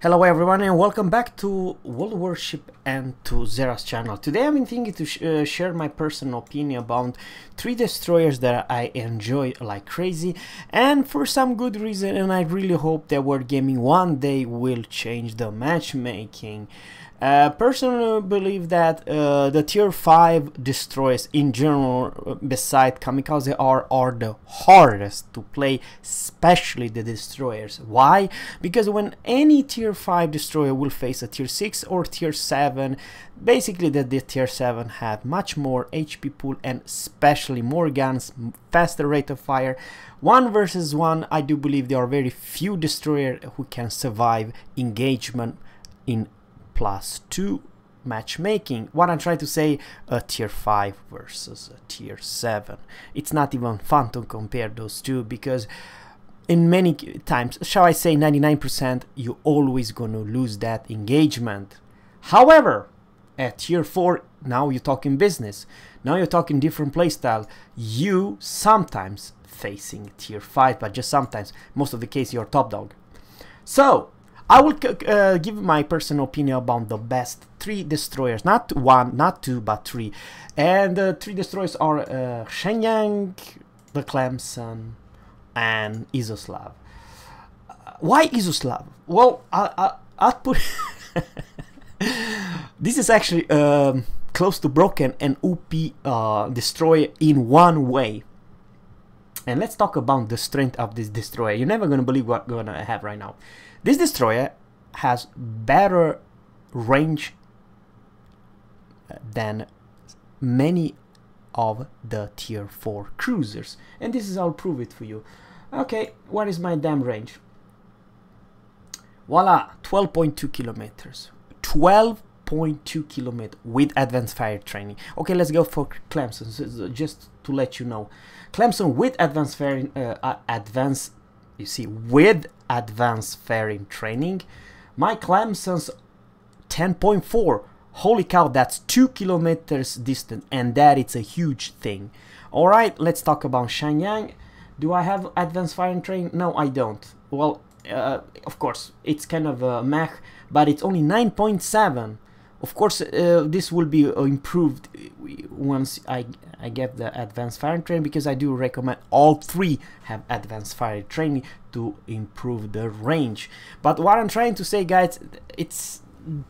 Hello everyone and welcome back to World Warship and to Zerra's channel. Today I've been thinking to share my personal opinion about 3 destroyers that I enjoy like crazy, and for some good reason, and I really hope that World Gaming one day will change the matchmaking. Personally believe that the tier 5 destroyers in general, beside Kamikaze are the hardest to play, especially the destroyers. Why? Because when any tier 5 destroyer will face a tier 6 or tier 7, basically the tier 7 had much more HP pool and especially more guns, faster rate of fire. 1 versus 1, I do believe there are very few destroyers who can survive engagement in +2 matchmaking. What I'm trying to say, a tier 5 versus a tier 7. It's not even fun to compare those two, because in many times, shall I say 99%, you're always gonna lose that engagement. However, at tier 4, now you're talking business. Now you're talking different playstyle. You sometimes facing tier 5, but just sometimes. Most of the case, you're top dog. So I will give my personal opinion about the best 3 destroyers, not 1, not 2, but 3. And the 3 destroyers are Shenyang, the Clemson, and Izyaslav. Why Izyaslav? Well, I'll put this is actually close to broken and OP destroyer in one way. And let's talk about the strength of this destroyer. You're never gonna believe what we're gonna have right now. This destroyer has better range than many of the tier 4 cruisers, and this is, I'll prove it for you. Okay, what is my damn range? Voila, 12.2 kilometers. 12.2 kilometers with advanced fire training. Okay, let's go for Clemson. So just to let you know, Clemson with advanced firing, with advanced firing training, my Clemson's 10.4. Holy cow, that's 2 kilometers distant, and that is a huge thing. All right, let's talk about Shenyang. Do I have advanced firing training? No, I don't. Well, of course, it's kind of a meh, but it's only 9.7. Of course, this will be improved once I get the advanced firing training, because I do recommend all 3 have advanced firing training to improve the range. But what I'm trying to say, guys, it's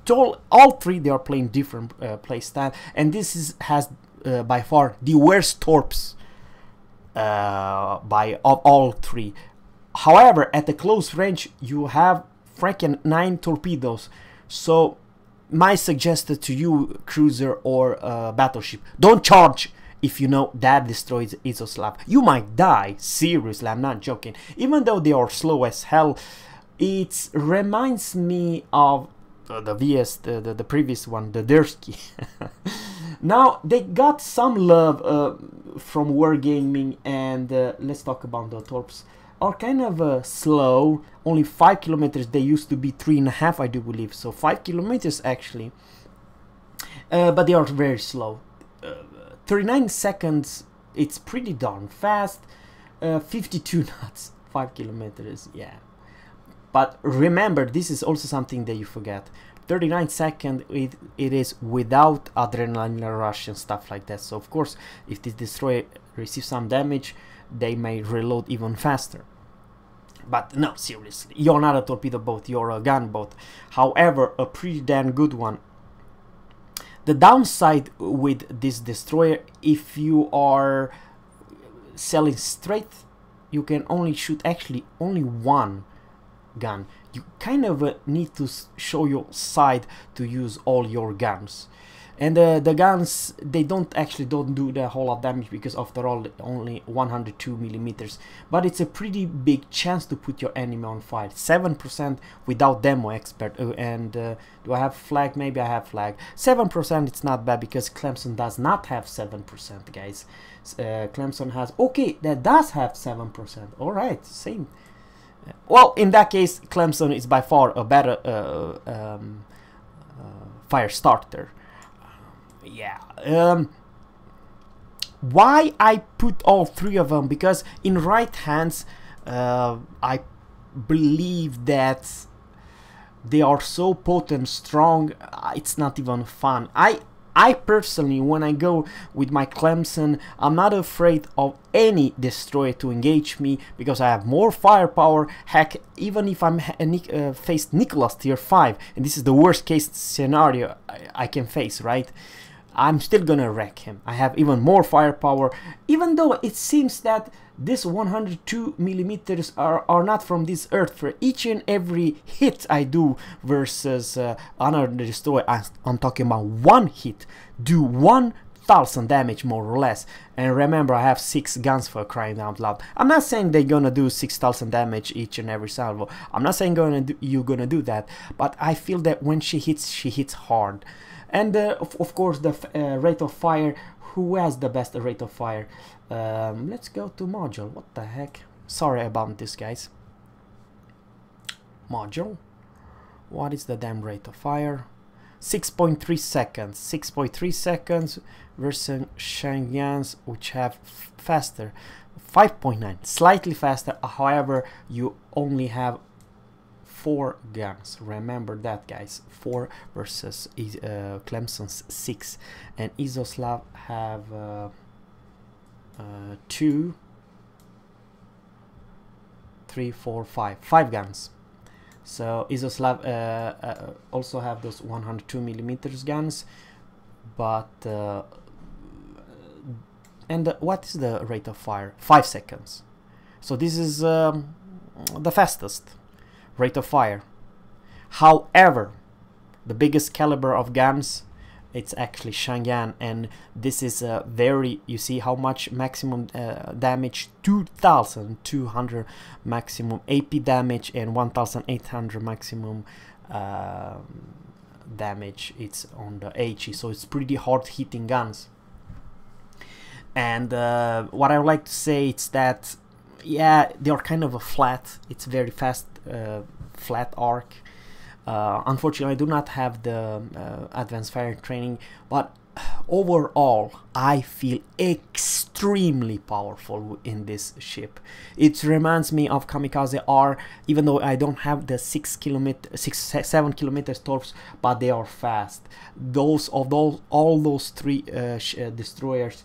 all 3 they are playing different play style, and this has by far the worst torps of all 3. However, at the close range you have freaking 9 torpedoes. So my suggestion to you, cruiser or battleship, don't charge if you know that destroys Izyaslav. You might die, seriously, I'm not joking. Even though they are slow as hell, it reminds me of the VS, the previous one, the Dursky. Now they got some love from Wargaming, and let's talk about the torps. Are kind of slow, only 5 kilometers. They used to be 3.5, I do believe, so 5 kilometers actually, but they are very slow. 39 seconds, it's pretty darn fast. 52 knots, 5 kilometers, yeah. But remember, this is also something that you forget. 39 seconds, it is without adrenaline rush and stuff like that. So of course, if this destroyer receives some damage, they may reload even faster. But no, seriously, you're not a torpedo boat, you're a gunboat. However, a pretty damn good one. The downside with this destroyer, if you are sailing straight, you can only shoot actually only 1 gun. You kind of need to show your side to use all your guns, and the guns, they don't do the whole lot of damage, because after all only 102 millimeters, but it's a pretty big chance to put your enemy on fire. 7% without demo expert. And do I have flag? Maybe I have flag. 7%, it's not bad, because Clemson does not have 7%, guys. Clemson has, okay, that does have 7%. All right, same. Well, in that case, Clemson is by far a better fire starter. Yeah. Why I put all 3 of them? Because in right hands, I believe that they are so potent, strong, it's not even fun. I personally, when I go with my Clemson, I'm not afraid of any destroyer to engage me because I have more firepower. Heck, even if I'm faced Nicholas tier 5, and this is the worst case scenario I can face, right? I'm still gonna wreck him. I have even more firepower, even though it seems that this 102 millimeters are not from this earth. For each and every hit I do versus another destroyer, I'm talking about one hit, do 1,000 damage more or less. And remember, I have 6 guns, for crying out loud. I'm not saying they're gonna do 6,000 damage each and every salvo. I'm not saying you're gonna do that, but I feel that when she hits hard. And of course the rate of fire. Who has the best rate of fire? Let's go to module. What the heck? Sorry about this, guys. Module. What is the damn rate of fire? 6.3 seconds. 6.3 seconds versus Shenyang's, which have faster. 5.9, slightly faster. However, you only have 4 guns. Remember that, guys. 4 versus Clemson's 6, and Izyaslav have 2, 3, 4, 5. 5 guns. So Izyaslav also have those 102 millimeters guns, but and what is the rate of fire? 5 seconds. So this is the fastest rate of fire. However, the biggest caliber of guns, it's actually Shenyang, and this is very, you see how much maximum damage, 2,200 maximum AP damage and 1,800 maximum damage. It's on the HE, so it's pretty hard hitting guns. And what I would like to say is that, yeah, they are kind of a flat, it's very fast, flat arc. Unfortunately, I do not have the advanced firing training, but overall I feel extremely powerful in this ship. It reminds me of Kamikaze R, even though I don't have the 7 kilometers torps, but they are fast. All those 3 destroyers,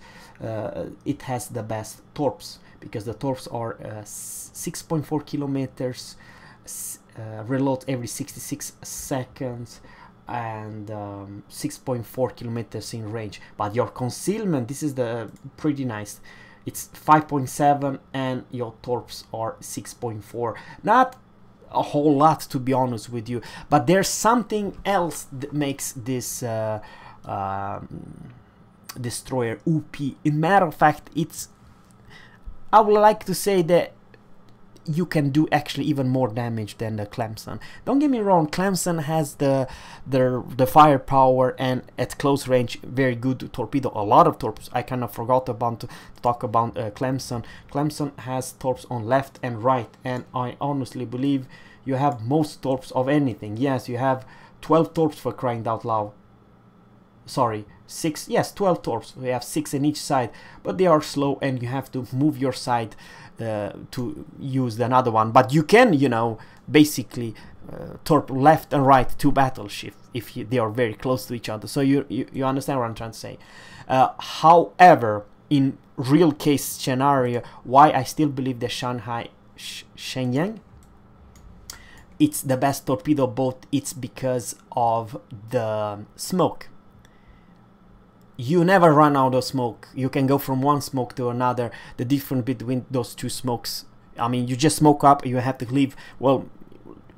it has the best torps, because the torps are 6.4 kilometers, reload every 66 seconds, and 6.4 kilometers in range. But your concealment, this is the pretty nice, it's 5.7, and your torps are 6.4. Not a whole lot, to be honest with you, but there's something else that makes this destroyer OP. In matter of fact, it's, I would like to say that you can do actually even more damage than the Clemson. Don't get me wrong, Clemson has the firepower, and at close range very good torpedo, a lot of torps. I kind of forgot about to talk about Clemson. Clemson has torps on left and right, and I honestly believe you have most torps of anything. Yes, you have 12 torps, for crying out loud. Sorry, 6, yes, 12 torps. We have 6 in each side, but they are slow, and you have to move your side to use another one. But you can, you know, basically torp left and right to battleship if they are very close to each other. So you understand what I'm trying to say. However, in real case scenario, why I still believe the Shenyang, it's the best torpedo boat, it's because of the smoke. You never run out of smoke. You can go from one smoke to another. The difference between those 2 smokes, I mean, you just smoke up, you have to leave, well,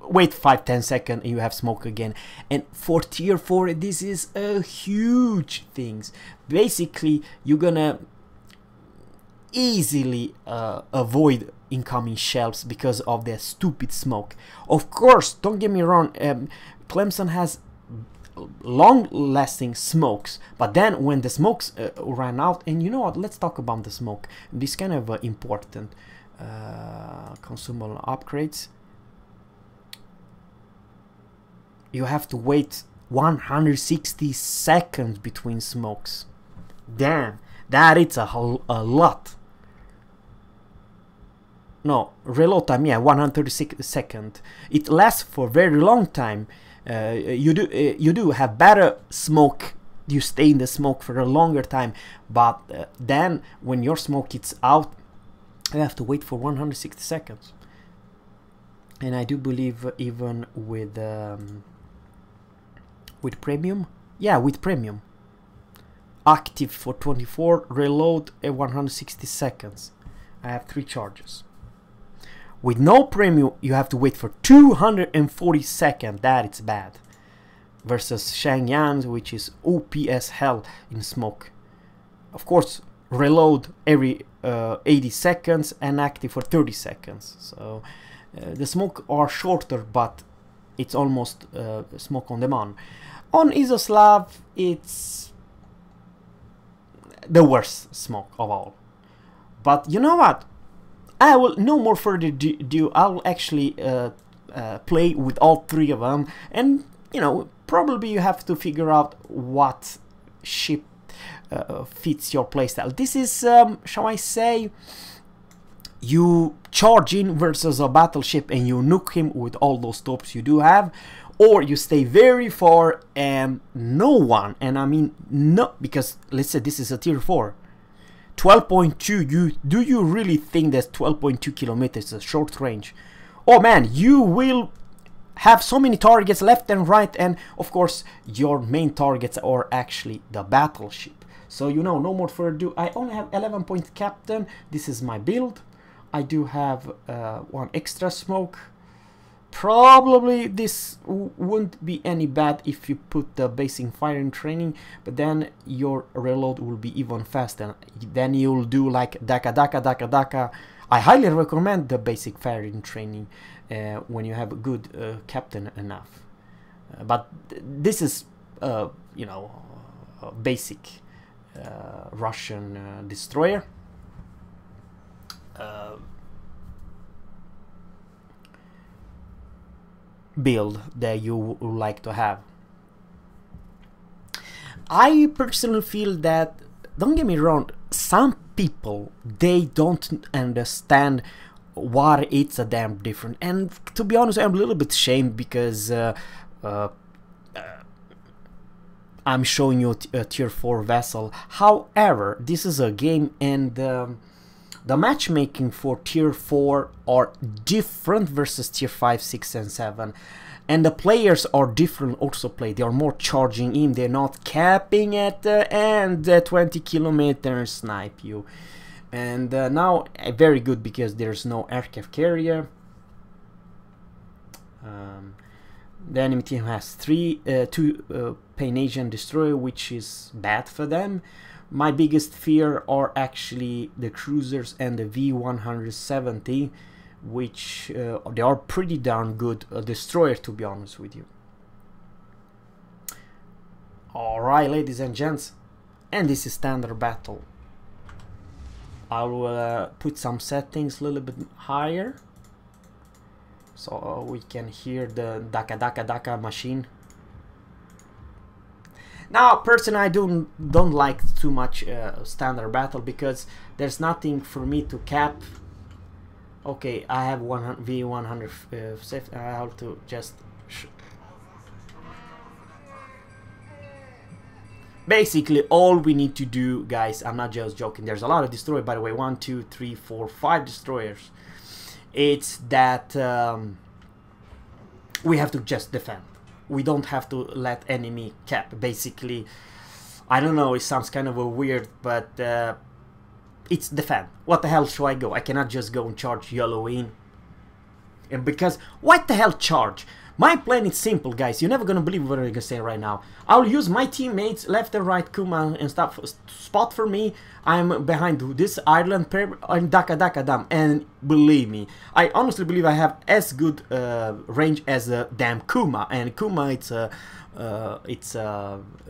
wait 5-10 seconds, and you have smoke again. And for tier 4, this is a huge thing. Basically, you're gonna easily avoid incoming shells because of their stupid smoke. Of course, don't get me wrong, Clemson has long-lasting smokes, but then when the smokes ran out, and you know what, let's talk about the smoke. This kind of important consumable upgrades. You have to wait 160 seconds between smokes. Damn, that is a lot. no, reload time, yeah, 136 seconds. It lasts for a very long time. You do have better smoke. You stay in the smoke for a longer time, but then when your smoke is out, you have to wait for 160 seconds. And I do believe even with premium, yeah, with premium, active for 24, reload at 160 seconds. I have 3 charges. With no premium, you have to wait for 240 seconds. That is bad. Versus Shenyang, which is OP as hell in smoke. Of course, reload every 80 seconds and active for 30 seconds. So the smoke are shorter, but it's almost smoke on demand. On Izyaslav, it's the worst smoke of all. But you know what? I will, no more further ado, I will actually play with all 3 of them, and you know, probably you have to figure out what ship fits your playstyle. This is, shall I say, you charge in versus a battleship and you nuke him with all those torps you do have, or you stay very far and no one, and I mean no, because let's say this is a tier 4. 12.2, do you really think that 12.2 kilometers is a short range? Oh man, you will have so many targets left and right, and of course your main targets are actually the battleship. So you know, no more further ado, I only have 11 point captain. This is my build. I do have 1 extra smoke. Probably this wouldn't be any bad if you put the basic firing training, but then your reload will be even faster. Then you'll do like daka daka daka daka. I highly recommend the basic firing training when you have a good captain enough. But this is you know, a basic Russian destroyer. Build that you would like to have. I personally feel that, don't get me wrong, some people, they don't understand why it's a damn different, and to be honest, I'm a little bit ashamed because I'm showing you a tier 4 vessel. However, this is a game, and the matchmaking for tier 4 are different versus tier 5, 6 and 7, and the players are different also play. They are more charging in, they're not capping at the end, 20 kilometers snipe you. And now very good because there's no aircraft carrier. The enemy team has 2 Pan-Asian destroyer, which is bad for them. My biggest fear are actually the cruisers and the V170, which they are pretty darn good destroyer, to be honest with you. Alright, ladies and gents, and this is standard battle. I will put some settings a little bit higher so we can hear the daka daka daka machine. Now, personally, I don't like too much standard battle because there's nothing for me to cap. Okay, I have V100 safe. I have to just basically all we need to do, guys. I'm not just joking. There's a lot of destroyers, by the way. 1, 2, 3, 4, 5 destroyers. It's that we have to just defend. We don't have to let enemy cap. Basically, I don't know, it sounds kind of a weird, but it's defend. What the hell should I go? I cannot just go and charge yellow in. And because, what the hell charge? My plan is simple, guys. You're never gonna believe what I'm gonna say right now. I'll use my teammates, left and right, Kuma and stuff, spot for me. I'm behind this island, and Daka Daka Dam. And believe me, I honestly believe I have as good range as a damn Kuma. And Kuma, it's a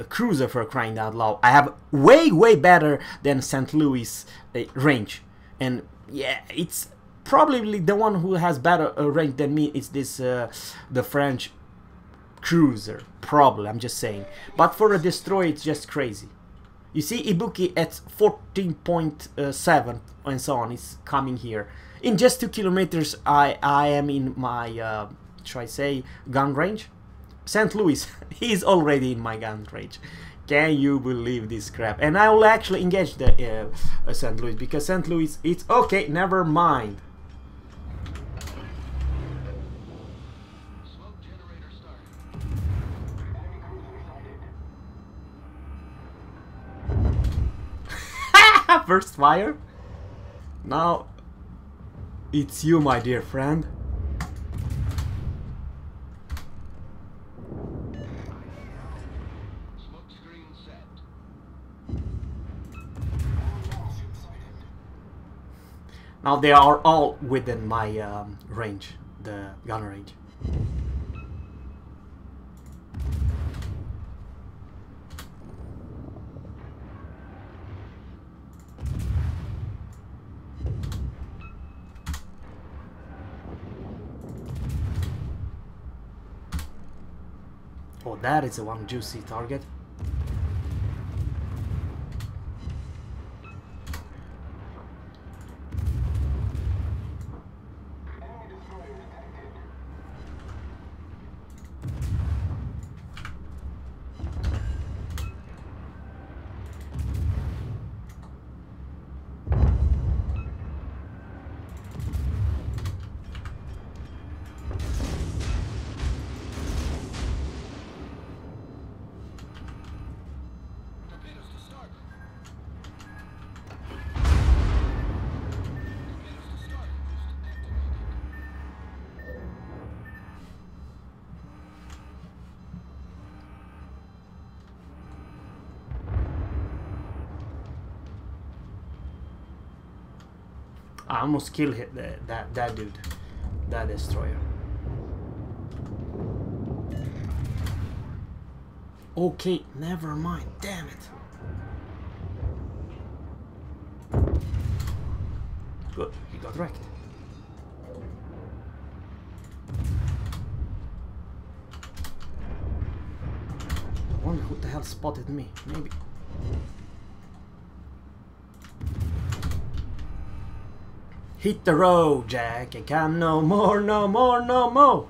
cruiser, for crying out loud. I have way better than St. Louis range. And yeah, it's probably the one who has better range than me is this the French cruiser. Probably, I'm just saying. But for a destroyer, it's just crazy. You see Ibuki at 14.7 and so on is coming here. In just 2 kilometers I am in my, should I say, gun range? St. Louis, he's already in my gun range. Can you believe this crap? And I will actually engage the St. Louis, because St. Louis, it's okay, never mind. First fire. Now it's you, my dear friend. Now they are all within my range, the gun range. Oh, that is a one juicy target. I almost killed that dude, that destroyer. Okay, never mind. Damn it. Good, he got wrecked. I wonder who the hell spotted me. Maybe. Hit the road, Jack, and come no more, no more, no more.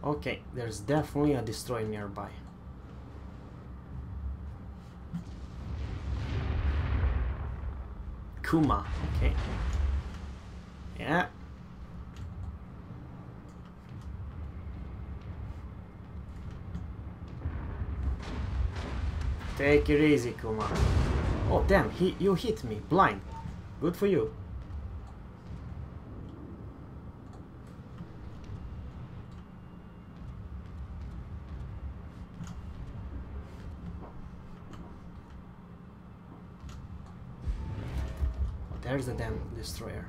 Okay, there's definitely a destroyer nearby. Kuma, okay. Yeah. Take it easy, Kuma. Oh damn, you hit me, blind. Good for you. Oh, there's the damn destroyer.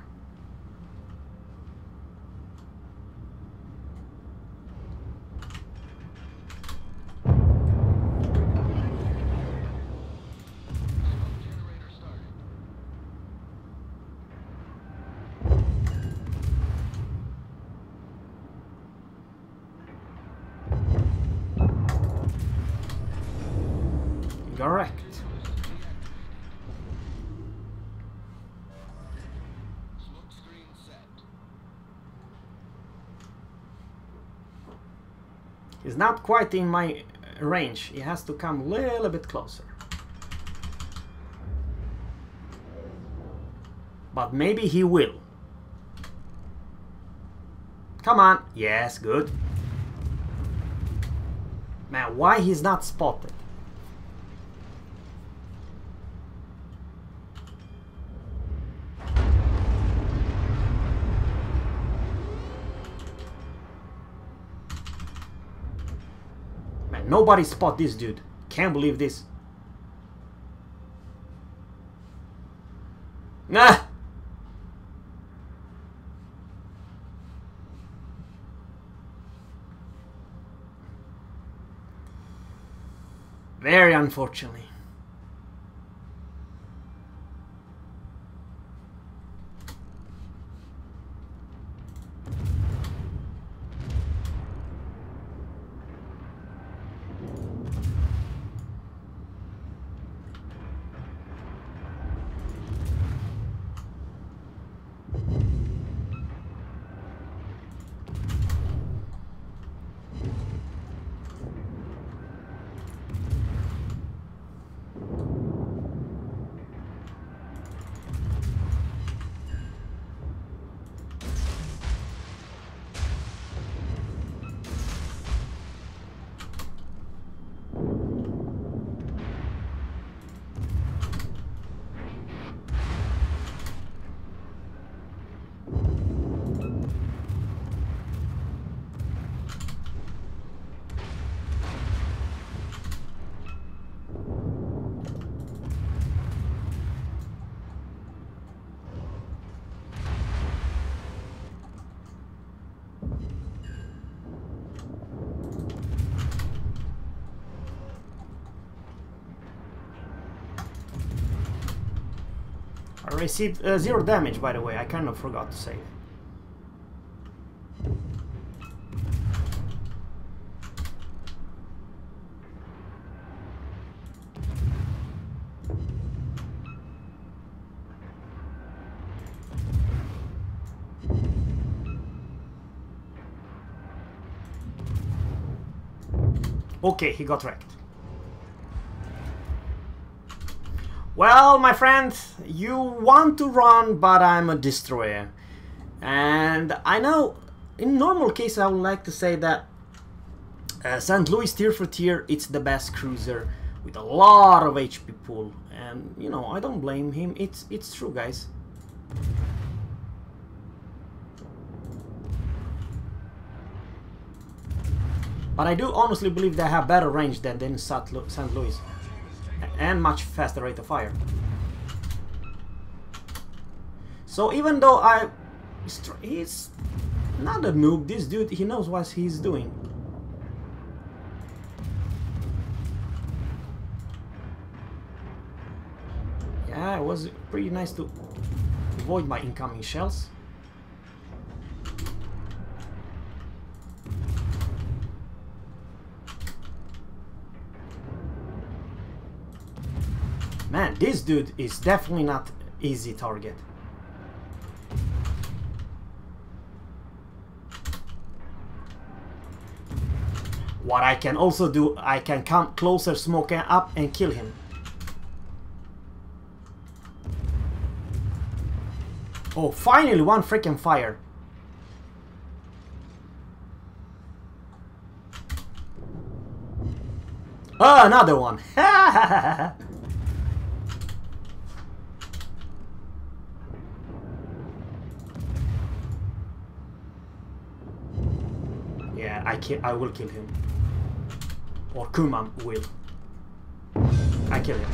Correct. He's not quite in my range. He has to come a little bit closer. But maybe he will. Come on. Yes, good. Man, why he's not spotted? Nobody spot this dude. Can't believe this. Nah. Very unfortunately. I received 0 damage, by the way. I kind of forgot to say. Okay, he got wrecked. Well, my friend, you want to run, but I'm a destroyer. And I know, in normal case, I would like to say that St. Louis tier for tier, it's the best cruiser with a lot of HP pool. And, you know, I don't blame him. It's true, guys. But I do honestly believe they have better range than St. Louis. And much faster rate of fire. So even though he's not a noob, this dude, he knows what he's doing. Yeah, it was pretty nice to avoid my incoming shells. Man, this dude is definitely not easy target. What I can also do, I can come closer, smoke up and kill him. Oh, finally one freaking fire. Oh, another one. Yeah, I will kill him. Or Kuman will. I kill him.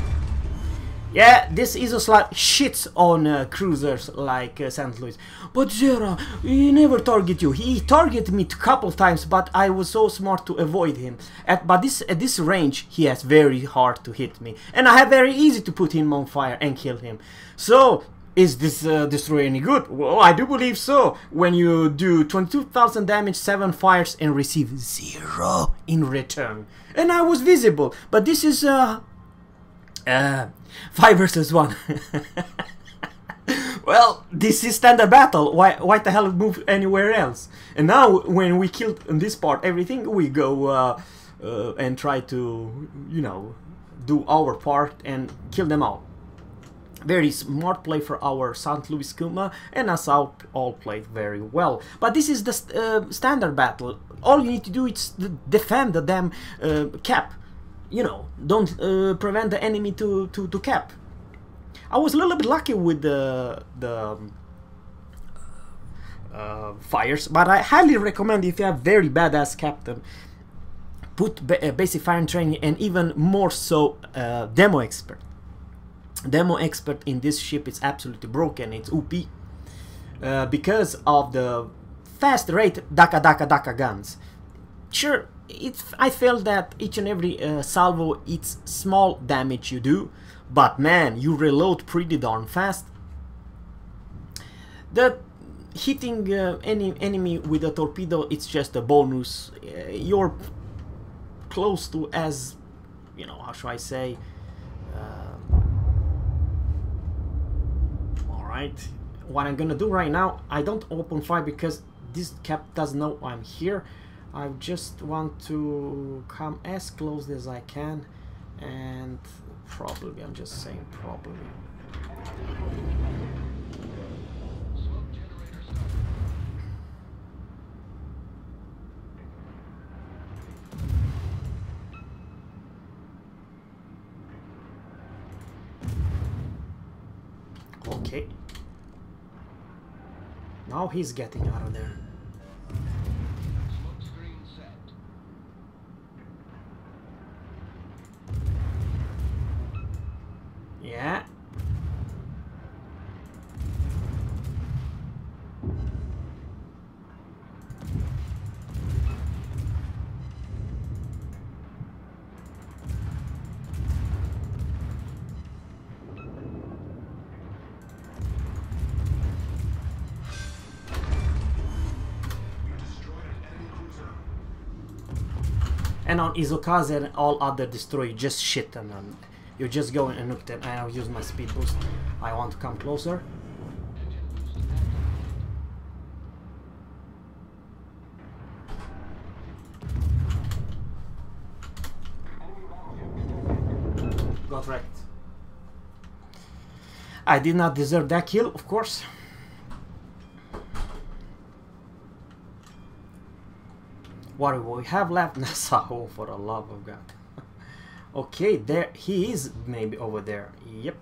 Yeah, this Izyaslav shits on cruisers like St. Louis. But Zerra, he never target you. He targeted me a couple times, but I was so smart to avoid him. At this range, he has very hard to hit me. And I have very easy to put him on fire and kill him. So, is this destroyer any good? Well, I do believe so. When you do 22,000 damage, 7 fires, and receive 0 in return. And I was visible, but this is 5 versus 1. Well, this is standard battle. Why the hell move anywhere else? And now, when we killed in this part everything, we go and try to, you know, do our part and kill them all. Very smart play for our St. Louis Kuma, and us all played very well. But this is the standard battle. All you need to do is defend the damn cap. You know, don't prevent the enemy to cap. I was a little bit lucky with the fires, but I highly recommend, if you have very badass captain, put basic fire training, and even more so demo expert. Demo expert in this ship is absolutely broken. It's OP because of the fast rate Daka guns. Sure, I felt that each and every salvo, it's small damage you do, but man, you reload pretty darn fast. The hitting any enemy with a torpedo, it's just a bonus. You're close to, as you know, how should I say? Alright, what I'm gonna do right now, I don't open fire because this cap doesn't know I'm here. I just want to come as close as I can, and probably, I'm just saying probably. Okay. Now he's getting out of there. Yeah. And on Izokaze and all other destroy, you just shit them. You just go and nuke them. And I'll use my speed boost. I want to come closer. Got wrecked. I did not deserve that kill, of course. What do we have left? Nassau, for the love of God. Okay, there he is, maybe over there. Yep.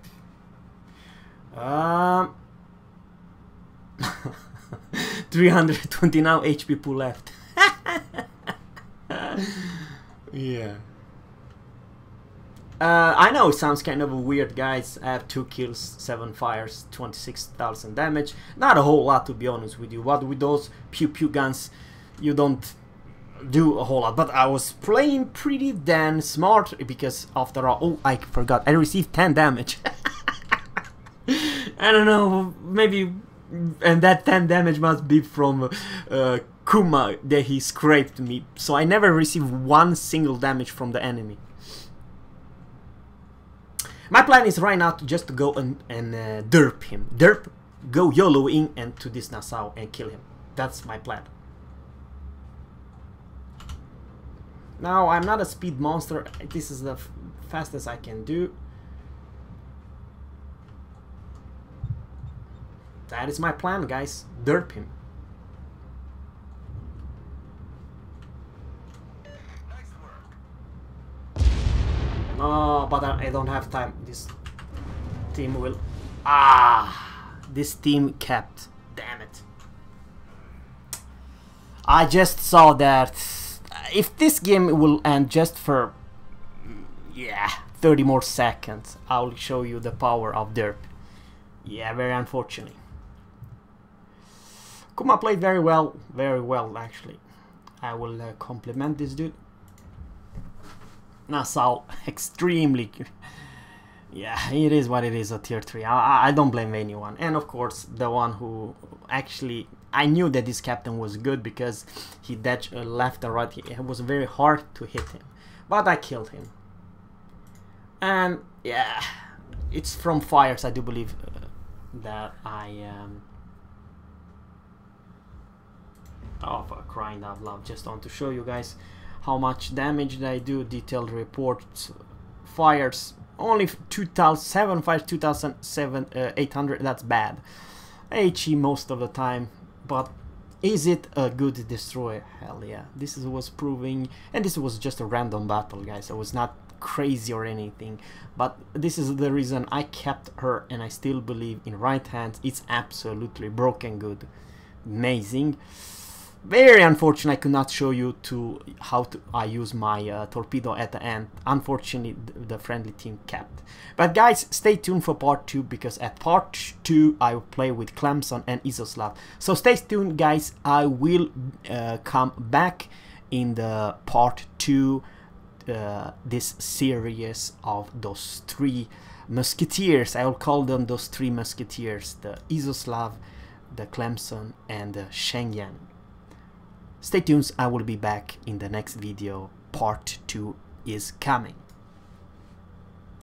329 HP pool left. Yeah. I know it sounds kind of weird, guys. I have 2 kills, 7 fires, 26,000 damage. Not a whole lot, to be honest with you. But with those pew pew guns, you don't do a whole lot. But I was playing pretty damn smart because after all, oh, I forgot, I received 10 damage. I don't know, maybe, and that 10 damage must be from Kuma that he scraped me. So I never received 1 single damage from the enemy. My plan is right now to just go and derp him. Derp, go YOLO in and to this Nassau and kill him. That's my plan. Now, I'm not a speed monster. This is the fastest I can do. That is my plan, guys. Derp him. No, but I don't have time. This team will... this team kept. Damn it. I just saw that if this game will end just for 30 more seconds, I'll show you the power of derp. Yeah, very unfortunately. Kuma played very well actually. I will compliment this dude. Nassau, extremely... Yeah, it is what it is, a tier 3. I don't blame anyone. And of course, the one who actually... I knew that this captain was good because he dashed left and right. It was very hard to hit him. But I killed him. And yeah, it's from fires, I do believe that I... Oh, for crying out loud. Just want to show you guys how much damage they do. Detailed reports, fires, only 2,007 fires, 2,800. That's bad. HE most of the time, but is it a good destroyer? Hell yeah. This was proving, and this was just a random battle, guys. It was not crazy or anything, but this is the reason I kept her, and I still believe in right hands. It's absolutely broken good, amazing. Very unfortunate I could not show you how I use my torpedo at the end. Unfortunately, the friendly team kept. But guys, stay tuned for part 2, because at part 2 I will play with Clemson and Izyaslav. So stay tuned, guys. I will come back in the part 2 this series of those 3 musketeers. I will call them those 3 musketeers: the Izyaslav, the Clemson, and the Schengen. Stay tuned, I will be back in the next video. Part 2 is coming.